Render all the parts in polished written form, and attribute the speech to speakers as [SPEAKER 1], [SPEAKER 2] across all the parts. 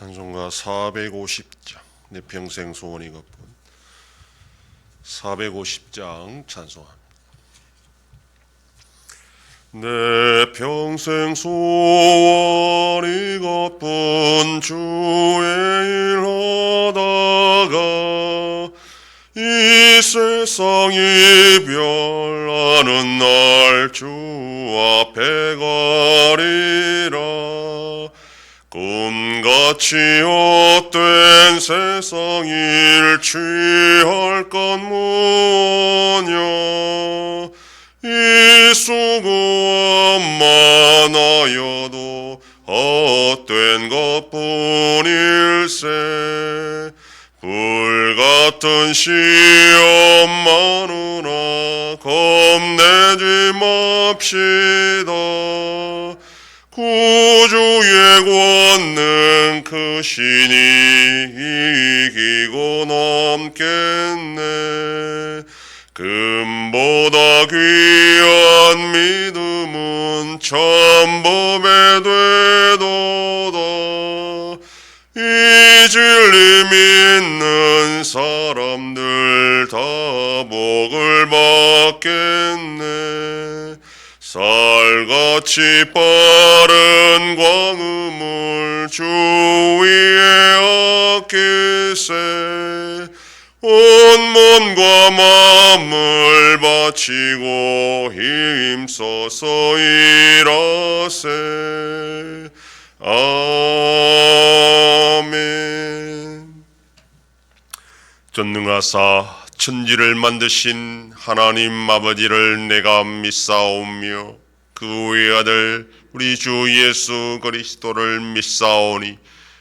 [SPEAKER 1] 찬송가 450장, 내 평생 소원이 걷본 450장 찬송합니다. 내 평생 소원이 걷본 주의 일 하다가 이 세상 이별하는 날 주 앞에 가리라. 꿈같이 헛된 세상 일 취할 것 뭐냐. 이 수고함 많아여도 헛된 것뿐일세. 불같은 시험 많으나 겁내지 맙시다. 구주의 권능 크시니 이기고 넘겠네. 금보다 귀한 믿음은 참범에 되도다. 이 진리 믿는 사람들 다 복을 받겠네. 쌀같이 빠른 광음을 주 위에 아끼세. 온 몸과 마음을 바치고 힘써서 일하세. 아멘. 전능하사 천지를 만드신 하나님 아버지를 내가 믿사오며 그 외아들 우리 주 예수 그리스도를 믿사오니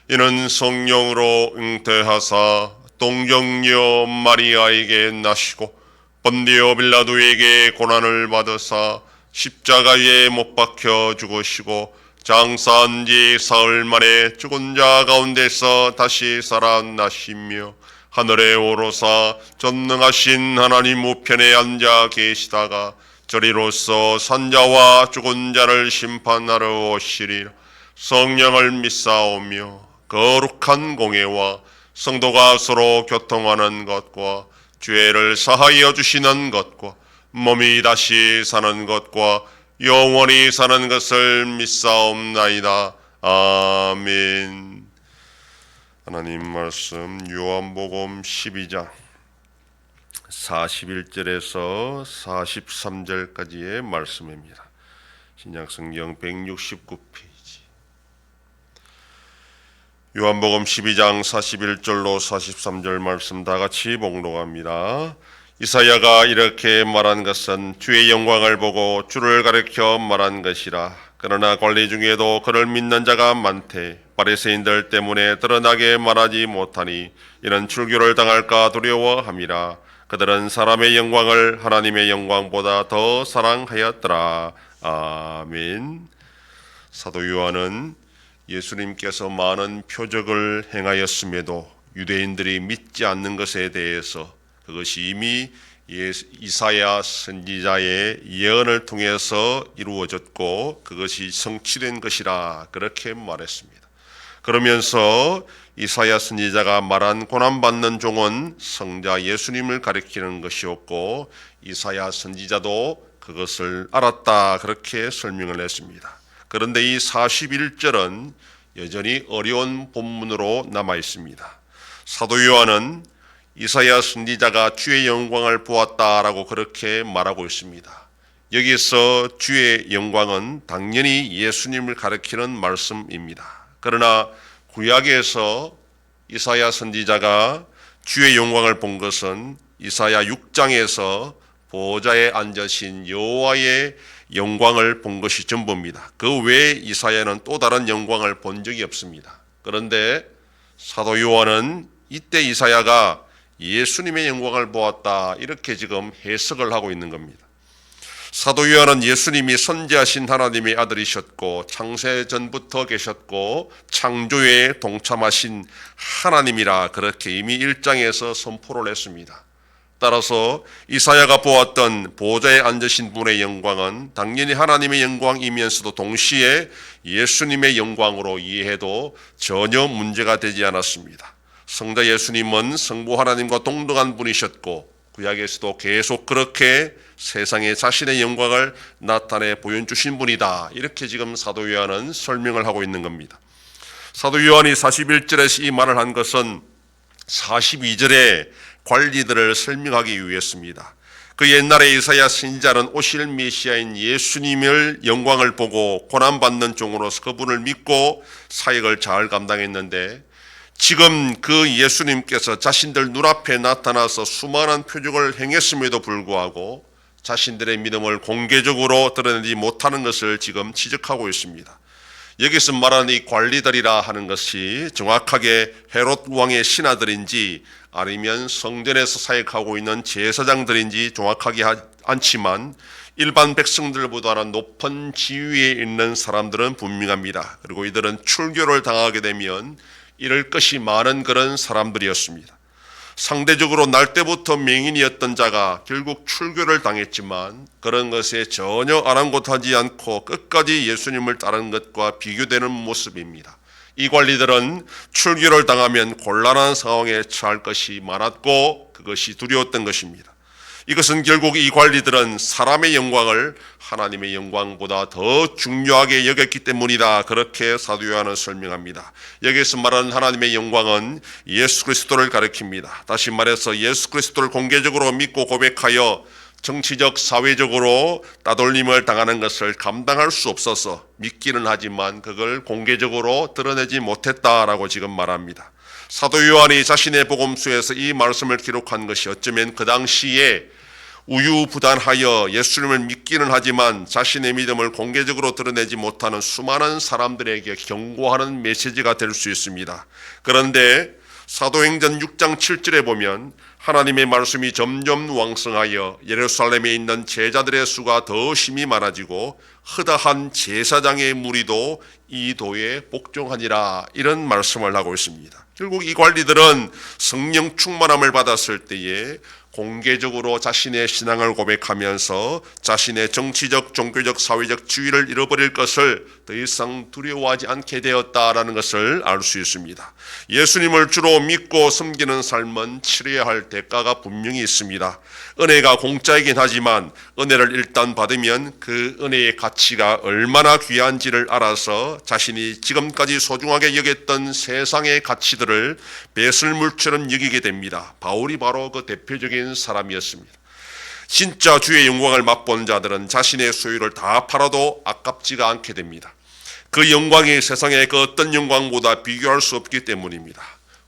[SPEAKER 1] 이는 성령으로 잉태하사 동정녀 마리아에게 나시고 본디오 빌라도에게 고난을 받으사 십자가에 못 박혀 죽으시고 장사한 지 사흘 만에 죽은 자 가운데서 다시 살아나시며 하늘에 오르사 전능하신 하나님 우편에 앉아 계시다가 저리로서 산자와 죽은 자를 심판하러 오시리라. 성령을 믿사오며 거룩한 공회와 성도가 서로 교통하는 것과 죄를 사하여 주시는 것과 몸이 다시 사는 것과 영원히 사는 것을 믿사옵나이다. 아멘. 하나님 말씀 요한복음 12장 41절에서 43절까지의 말씀입니다. 신약성경 169페이지. 요한복음 12장 41절로 43절 말씀 다 같이 봉독합니다. 이사야가 이렇게 말한 것은 주의 영광을 보고 주를 가리켜 말한 것이라. 그러나 관리 중에도 그를 믿는 자가 많되 바리새인들 때문에 드러나게 말하지 못하니 이는 출교를 당할까 두려워함이라. 그들은 사람의 영광을 하나님의 영광보다 더 사랑하였더라. 아멘. 사도 요한은 예수님께서 많은 표적을 행하였음에도 유대인들이 믿지 않는 것에 대해서 그것이 이미 이사야 선지자의 예언을 통해서 이루어졌고 그것이 성취된 것이라 그렇게 말했습니다. 그러면서 이사야 선지자가 말한 고난받는 종은 성자 예수님을 가리키는 것이었고 이사야 선지자도 그것을 알았다 그렇게 설명을 했습니다. 그런데 이 41절은 여전히 어려운 본문으로 남아 있습니다. 사도 요한은 이사야 선지자가 주의 영광을 보았다라고 그렇게 말하고 있습니다. 여기서 주의 영광은 당연히 예수님을 가리키는 말씀입니다. 그러나 구약에서 이사야 선지자가 주의 영광을 본 것은 이사야 6장에서 보좌에 앉으신 여호와의 영광을 본 것이 전부입니다. 그 외에 이사야는 또 다른 영광을 본 적이 없습니다. 그런데 사도 요한은 이때 이사야가 예수님의 영광을 보았다 이렇게 지금 해석을 하고 있는 겁니다. 사도 요한은 예수님이 선지하신 하나님의 아들이셨고 창세 전부터 계셨고 창조에 동참하신 하나님이라 그렇게 이미 1장에서 선포를 했습니다. 따라서 이사야가 보았던 보좌에 앉으신 분의 영광은 당연히 하나님의 영광이면서도 동시에 예수님의 영광으로 이해해도 전혀 문제가 되지 않았습니다. 성자 예수님은 성부 하나님과 동등한 분이셨고 구약에서도 계속 그렇게 세상에 자신의 영광을 나타내 보여주신 분이다. 이렇게 지금 사도 요한은 설명을 하고 있는 겁니다. 사도 요한이 41절에서 이 말을 한 것은 42절에 관리들을 설명하기 위해서입니다. 그 옛날에 이사야 선지자는 오실 메시아인 예수님을 영광을 보고 고난받는 종으로서 그분을 믿고 사역을 잘 감당했는데 지금 그 예수님께서 자신들 눈앞에 나타나서 수많은 표적을 행했음에도 불구하고 자신들의 믿음을 공개적으로 드러내지 못하는 것을 지금 지적하고 있습니다. 여기서 말하는 이 관리들이라 하는 것이 정확하게 헤롯 왕의 신하들인지 아니면 성전에서 사역하고 있는 제사장들인지 정확하게 않지만 일반 백성들보다는 높은 지위에 있는 사람들은 분명합니다. 그리고 이들은 출교를 당하게 되면 잃을 것이 많은 그런 사람들이었습니다. 상대적으로 날 때부터 맹인이었던 자가 결국 출교를 당했지만 그런 것에 전혀 아랑곳하지 않고 끝까지 예수님을 따른 것과 비교되는 모습입니다. 이 관리들은 출교를 당하면 곤란한 상황에 처할 것이 많았고 그것이 두려웠던 것입니다. 이것은 결국 이 관리들은 사람의 영광을 하나님의 영광보다 더 중요하게 여겼기 때문이다. 그렇게 사도 요한은 설명합니다. 여기서 말하는 하나님의 영광은 예수 그리스도를 가리킵니다. 다시 말해서 예수 그리스도를 공개적으로 믿고 고백하여 정치적, 사회적으로 따돌림을 당하는 것을 감당할 수 없어서 믿기는 하지만 그걸 공개적으로 드러내지 못했다라고 지금 말합니다. 사도 요한이 자신의 복음서에서 이 말씀을 기록한 것이 어쩌면 그 당시에 우유부단하여 예수님을 믿기는 하지만 자신의 믿음을 공개적으로 드러내지 못하는 수많은 사람들에게 경고하는 메시지가 될 수 있습니다. 그런데 사도행전 6장 7절에 보면 하나님의 말씀이 점점 왕성하여 예루살렘에 있는 제자들의 수가 더 심히 많아지고 허다한 제사장의 무리도 이 도에 복종하니라, 이런 말씀을 하고 있습니다. 결국 이 관리들은 성령 충만함을 받았을 때에 공개적으로 자신의 신앙을 고백하면서 자신의 정치적, 종교적, 사회적 지위를 잃어버릴 것을 더 이상 두려워하지 않게 되었다라는 것을 알 수 있습니다. 예수님을 주로 믿고 섬기는 삶은 치러야 할 대가가 분명히 있습니다. 은혜가 공짜이긴 하지만 은혜를 일단 받으면 그 은혜의 가치가 얼마나 귀한지를 알아서 자신이 지금까지 소중하게 여겼던 세상의 가치들을 배설물처럼 여기게 됩니다. 바울이 바로 그 대표적인 사람이었습니다. 진짜 주의 영광을 맛본 자들은 자신의 소유를 다 팔아도 아깝지가 않게 됩니다. 그 영광이 세상의 그 어떤 영광보다 비교할 수 없기 때문입니다.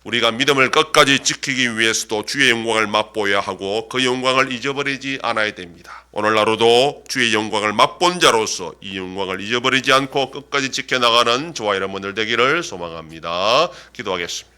[SPEAKER 1] 우리가 믿음을 끝까지 지키기 위해서도 주의 영광을 맛보아야 하고 그 영광을 잊어버리지 않아야 됩니다. 오늘 하루도 주의 영광을 맛본 자로서 이 영광을 잊어버리지 않고 끝까지 지켜나가는 저와 여러분들 되기를 소망합니다. 기도하겠습니다.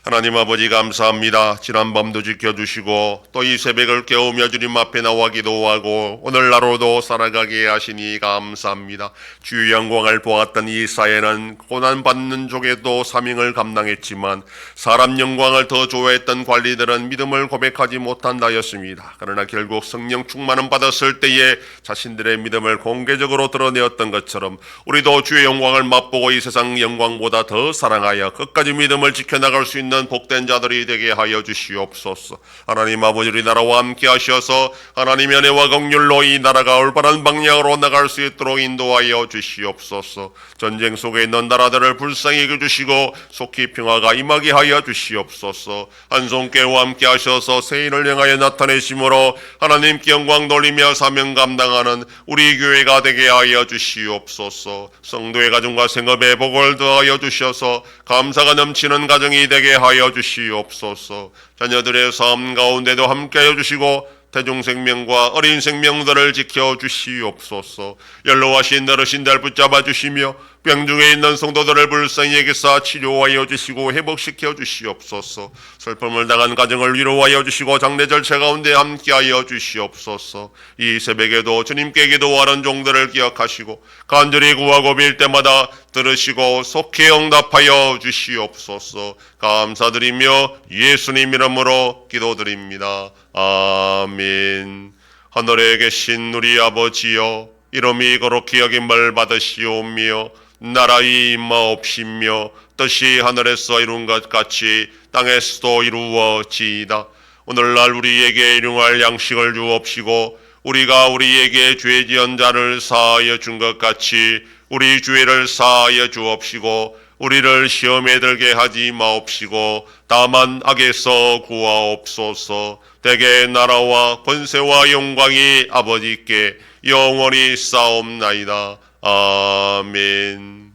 [SPEAKER 1] 하나님 아버지 감사합니다. 지난 밤도 지켜주시고 또 이 새벽을 깨우며 주님 앞에 나와 기도하고 오늘 하루도 살아가게 하시니 감사합니다. 주의 영광을 보았던 이사야는 고난받는 족에도 사명을 감당했지만 사람 영광을 더 좋아했던 관리들은 믿음을 고백하지 못한다였습니다. 그러나 결국 성령 충만을 받았을 때에 자신들의 믿음을 공개적으로 드러내었던 것처럼 우리도 주의 영광을 맛보고 이 세상 영광보다 더 사랑하여 끝까지 믿음을 지켜나갈 수 있는 복된 자들이 되게 하여 주시옵소서. 하나님 아버지, 우리나라와 함께 하셔서 하나님의 은혜와 긍휼로 이 나라가 올바른 방향으로 나갈 수 있도록 인도하여 주시옵소서. 전쟁 속에 있는 나라들을 불쌍히 여겨주시고 속히 평화가 임하게 하여 주시옵소서. 한 손께와 함께 하셔서 세인을 향하여 나타내심으로 하나님께 영광 돌리며 사명 감당하는 우리 교회가 되게 하여 주시옵소서. 성도의 가정과 생업에 복을 더하여 주셔서 감사가 넘치는 가정이 되게 하여 주시옵소서. 자녀들의 삶 가운데도 함께하여 주시고 대중생명과 어린 생명들을 지켜주시옵소서. 연로하신 어르신들 붙잡아 주시며 병중에 있는 성도들을 불쌍히 여기사 치료하여 주시고 회복시켜 주시옵소서. 슬픔을 당한 가정을 위로하여 주시고 장례 절차 가운데 함께하여 주시옵소서. 이 새벽에도 주님께 기도하는 종들을 기억하시고 간절히 구하고 빌 때마다 들으시고 속히 응답하여 주시옵소서. 감사드리며 예수님 이름으로 기도드립니다. 아멘. 하늘에 계신 우리 아버지여, 이름이 거룩히 여김을 받으시오며 나라의 임하옵시며 뜻이 하늘에서 이룬 것 같이 땅에서도 이루어지이다. 오늘날 우리에게 일용할 양식을 주옵시고 우리가 우리에게 죄 지은 자를 사하여 준 것 같이 우리 죄를 사하여 주옵시고 우리를 시험에 들게 하지 마옵시고 다만 악에서 구하옵소서. 대개 나라와 권세와 영광이 아버지께 영원히 싸움나이다. 아멘.